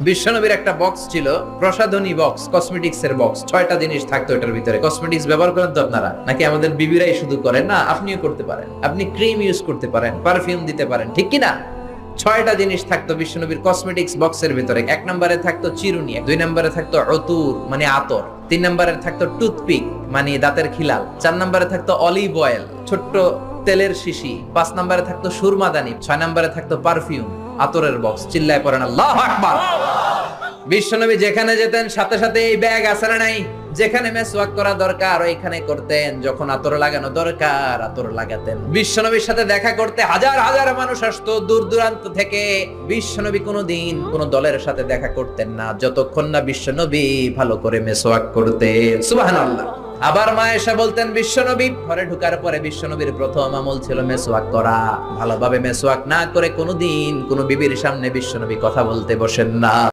বিশ্বনবীর একটা বক্স ছিল, প্রসাধনী বক্স, কসমেটিক্স এর বক্স। 6টা জিনিস থাকতো এটার ভিতরে। কসমেটিক্স ব্যবহার করেন তো আপনারা, নাকি আমাদের বিবিরাই শুধু করেন? না, আপনিও করতে পারেন। আপনি ক্রিম ইউজ করতে পারেন, পারফিউম দিতে পারেন, ঠিক কি না? 6টা জিনিস থাকতো বিশ্বনবীর কসমেটিক্স বক্সের ভিতরে। 1 নম্বরে থাকতো চিরুনি, 2 নম্বরে থাকতো অতুর মানে আতর, 3 নম্বরে থাকতো টুথপিক মানে দাঁতের খিলাল, 4 নম্বরে থাকতো অলিভ অয়েল ছোট্ট তেলের শিশি, 5 নম্বরে থাকতো সুরমাদানি, 6 নম্বরে থাকতো পারফিউম আতরের বক্স। চিল্লায় পড়েন আল্লাহু আকবার। বিশ্বনবী যেখানে যেতেন সাথে সাথে এই ব্যাগ আছে না নাই? যেখানে মেসওয়াক করা দরকার ওইখানে করতেন, যখন আতর লাগানো দরকার আতর লাগাতেন। বিশ্বনবীর সাথে দেখা করতে হাজার হাজার মানুষ আসতো দূর দূরান্ত থেকে। বিশ্বনবী কোনোদিন কোন দলের সাথে দেখা করতেন না যতক্ষণ না বিশ্বনবী ভালো করে মেসওয়াক করতেন। সুবহানাল্লাহ। আবার মা এসে বলতেন, বিশ্বনবী ঘরে ঢোকার পরে বিশ্বনবীর প্রথম আমল ছিল মেসওয়াক করা। ভালোভাবে মেসওয়াক না করে কোনোদিন কোন বিবির সামনে বিশ্বনবী কথা বলতে বসেন না।